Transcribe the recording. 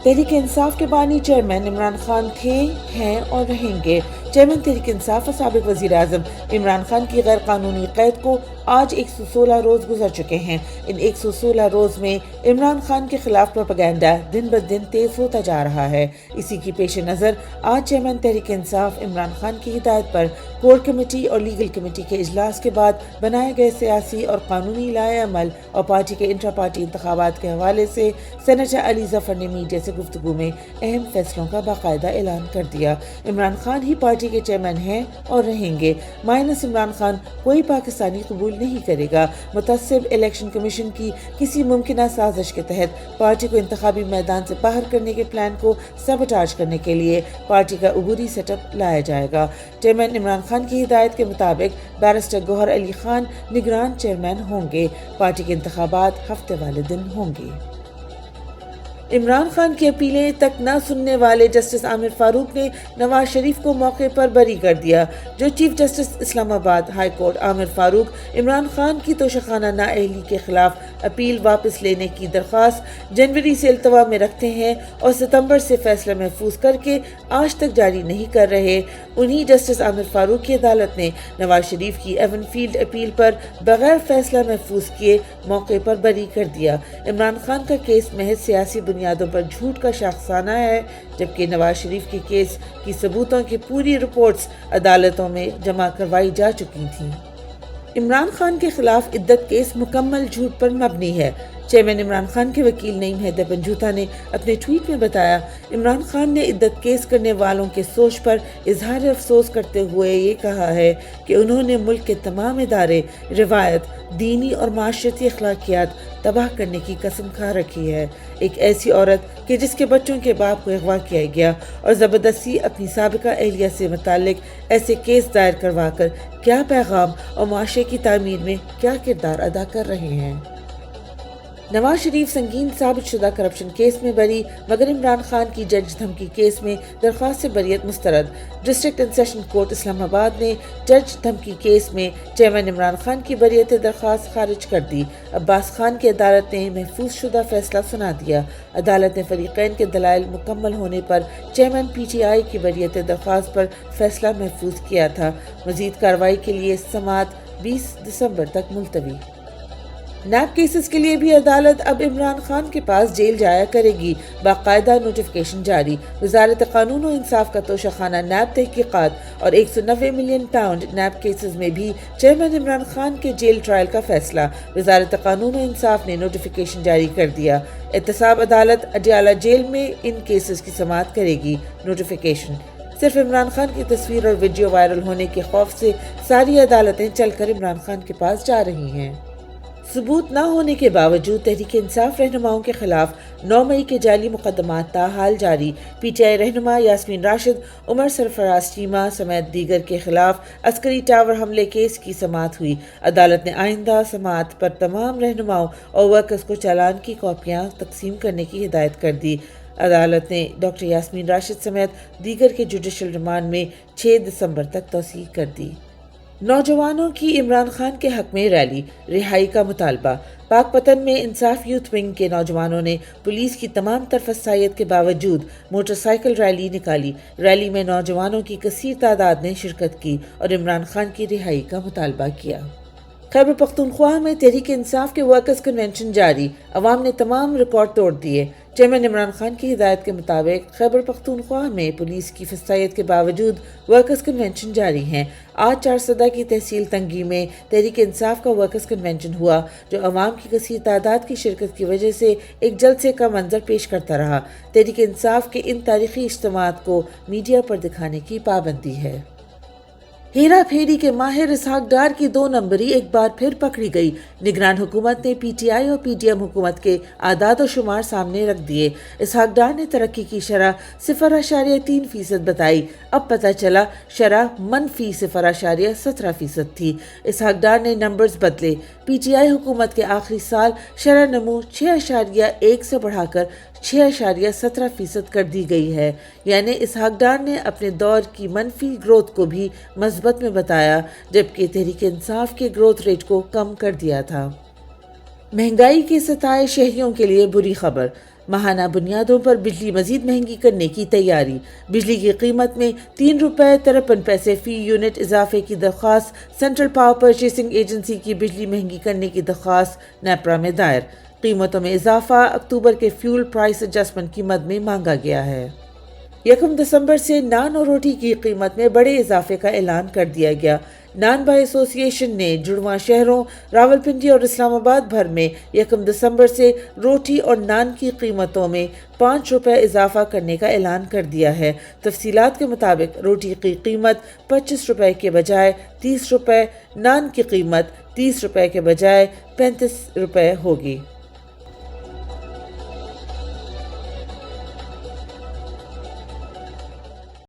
تحریک انصاف کے بانی چیئرمین عمران خان تھے، ہیں اور رہیں گے۔ چیئرمین تحریک انصاف اور سابق وزیر اعظم عمران خان کی غیر قانونی قید کو آج 116 روز گزر چکے ہیں۔ ان 116 روز میں عمران خان کے خلاف پروپیگنڈا دن بدن تیز ہوتا جا رہا ہے۔ اسی کی پیش نظر آج چیئرمین تحریک انصاف عمران خان کی ہدایت پر کور کمیٹی اور لیگل کمیٹی کے اجلاس کے بعد بنائے گئے سیاسی اور قانونی لائحہ عمل اور پارٹی کے انٹرا پارٹی انتخابات کے حوالے سے سینیٹر علی ظفر نے میڈیا سے گفتگو میں اہم فیصلوں کا باقاعدہ اعلان کر دیا۔ عمران خان ہی پارٹی کے چیئرمین ہیں اور رہیں گے۔ مائنس عمران خان کوئی پاکستانی قبول نہیں کرے گا۔ متعصب الیکشن کمیشن کی کسی ممکنہ سازش کے تحت پارٹی کو انتخابی میدان سے باہر کرنے کے پلان کو سیبوٹاج کرنے کے لیے پارٹی کا عبوری سیٹ اپ لایا جائے گا۔ چیئرمین عمران خان کی ہدایت کے مطابق بیرسٹر گوہر علی خان نگران چیئرمین ہوں گے۔ پارٹی کے انتخابات ہفتے والے دن ہوں گے۔ عمران خان کی اپیلیں تک نہ سننے والے جسٹس عامر فاروق نے نواز شریف کو موقع پر بری کر دیا۔ جو چیف جسٹس اسلام آباد ہائی کورٹ عامر فاروق عمران خان کی توشیخانہ نااہلی کے خلاف اپیل واپس لینے کی درخواست جنوری سے التوا میں رکھتے ہیں اور ستمبر سے فیصلہ محفوظ کر کے آج تک جاری نہیں کر رہے، انہی جسٹس عامر فاروق کی عدالت نے نواز شریف کی ایون فیلڈ اپیل پر بغیر فیصلہ محفوظ کیے موقع پر بری کر دیا۔ عمران خان کا کیس محض سیاسی بنیادوں پر جھوٹ کا شاخسانہ ہے، جبکہ نواز شریف کے کیس کی ثبوتوں کی پوری رپورٹس عدالتوں میں جمع کروائی جا چکی تھیں۔ عمران خان کے خلاف عدت کیس مکمل جھوٹ پر مبنی ہے۔ چیئرمین عمران خان کے وکیل نعیم حیدر بنجوتا نے اپنے ٹویٹ میں بتایا، عمران خان نے عدت کیس کرنے والوں کے سوچ پر اظہار افسوس کرتے ہوئے یہ کہا ہے کہ انہوں نے ملک کے تمام ادارے، روایت، دینی اور معاشرتی اخلاقیات تباہ کرنے کی قسم کھا رکھی ہے۔ ایک ایسی عورت کہ جس کے بچوں کے باپ کو اغوا کیا گیا اور زبردستی اپنی سابقہ اہلیہ سے متعلق ایسے کیس دائر کروا کر کیا پیغام اور معاشرے کی تعمیر میں کیا کردار ادا کر رہے ہیں۔ نواز شریف سنگین ثابت شدہ کرپشن کیس میں بری، مگر عمران خان کی جج دھمکی کیس میں درخواست سے بریت مسترد۔ ڈسٹرکٹ اینڈ سیشن کورٹ اسلام آباد نے جج دھمکی کیس میں چیئرمین عمران خان کی بریت درخواست خارج کر دی۔ عباس خان کی عدالت نے محفوظ شدہ فیصلہ سنا دیا۔ عدالت نے فریقین کے دلائل مکمل ہونے پر چیئرمین پی ٹی آئی کی بریت درخواست پر فیصلہ محفوظ کیا تھا۔ مزید کارروائی کے لیے سماعت 20 دسمبر تک ملتوی۔ نیب کیسز کے لیے بھی عدالت اب عمران خان کے پاس جیل جایا کرے گی، باقاعدہ نوٹیفیکیشن جاری۔ وزارت قانون و انصاف کا توشیخانہ نیب تحقیقات اور 190 ملین پاؤنڈ نیب کیسز میں بھی چیئرمین عمران خان کے جیل ٹرائل کا فیصلہ۔ وزارت قانون و انصاف نے نوٹیفیکیشن جاری کر دیا۔ احتساب عدالت اڈیالہ جیل میں ان کیسز کی سماعت کرے گی۔ نوٹیفیکیشن صرف عمران خان کی تصویر اور ویڈیو وائرل ہونے کے خوف سے ساری عدالتیں چل کر عمران خان کے پاس جا رہی ہیں۔ ثبوت نہ ہونے کے باوجود تحریک انصاف رہنماؤں کے خلاف 9 مئی کے جعلی مقدمات تاحال جاری۔ پی ٹی آئی رہنما یاسمین راشد، عمر سرفراز چیمہ سمیت دیگر کے خلاف عسکری ٹاور حملے کیس کی سماعت ہوئی۔ عدالت نے آئندہ سماعت پر تمام رہنماؤں اور ورکرز کو چالان کی کاپیاں تقسیم کرنے کی ہدایت کر دی۔ عدالت نے ڈاکٹر یاسمین راشد سمیت دیگر کے جوڈیشل ریمانڈ میں 6 دسمبر تک توسیع کر دی۔ نوجوانوں کی عمران خان کے حق میں ریلی، رہائی کا مطالبہ۔ پاک پتن میں انصاف یوتھ ونگ کے نوجوانوں نے پولیس کی تمام طرف فسائیت کے باوجود موٹر سائیکل ریلی نکالی۔ ریلی میں نوجوانوں کی کثیر تعداد نے شرکت کی اور عمران خان کی رہائی کا مطالبہ کیا۔ خیبر پختونخوا میں تحریک انصاف کے ورکرز کنونشن جاری، عوام نے تمام ریکارڈ توڑ دیے۔ چیئرمین عمران خان کی ہدایت کے مطابق خیبر پختونخوا میں پولیس کی فسائیت کے باوجود ورکرز کنونشن جاری ہیں۔ آج چارسدہ کی تحصیل تنگی میں تحریک انصاف کا ورکرز کنونشن ہوا، جو عوام کی کثیر تعداد کی شرکت کی وجہ سے ایک جلسے کا منظر پیش کرتا رہا۔ تحریک انصاف کے ان تاریخی اجتماعات کو میڈیا پر دکھانے کی پابندی ہے۔ ہیرا پھیری کے ماہر اسحاق ڈار کی 2 نمبری ایک بار پھر پکڑی گئی۔ نگران حکومت نے پی ٹی آئی اور پی ڈی ایم حکومت کے اعداد و شمار سامنے رکھ دیے۔ اسحاق ڈار نے ترقی کی شرح 0.3% بتائی، اب پتہ چلا شرح -0.17% تھی۔ اسحاق ڈار نے نمبرز بدلے۔ پی ٹی آئی حکومت کے آخری سال شرح نمو 6.1 سے بڑھا کر 6.17% کر دی گئی ہے، یعنی اسحاق ڈار نے اپنے دور کی منفی گروتھ کو بھی مثبت میں بتایا، جبکہ تحریک انصاف کے گروتھ ریٹ کو کم کر دیا تھا۔ مہنگائی کے ستائے شہریوں کے لیے بری خبر۔ ماہانہ بنیادوں پر بجلی مزید مہنگی کرنے کی تیاری۔ بجلی کی قیمت میں 3 روپے 53 پیسے فی یونٹ اضافے کی درخواست۔ سینٹرل پاور پرچیزنگ ایجنسی کی بجلی مہنگی کرنے کی درخواست نیپرا میں دائر۔ قیمتوں میں اضافہ اکتوبر کے فیول پرائس ایڈجسٹمنٹ کی مد میں مانگا گیا ہے۔ 1 دسمبر سے نان اور روٹی کی قیمت میں بڑے اضافے کا اعلان کر دیا گیا۔ نان بھائی ایسوسی ایشن نے جڑواں شہروں راولپنڈی اور اسلام آباد بھر میں 1 دسمبر سے روٹی اور نان کی قیمتوں میں 5 روپے اضافہ کرنے کا اعلان کر دیا ہے۔ تفصیلات کے مطابق روٹی کی قیمت 25 روپے کے بجائے 30 روپے، نان کی قیمت 30 روپے کے بجائے 35 روپے ہوگی۔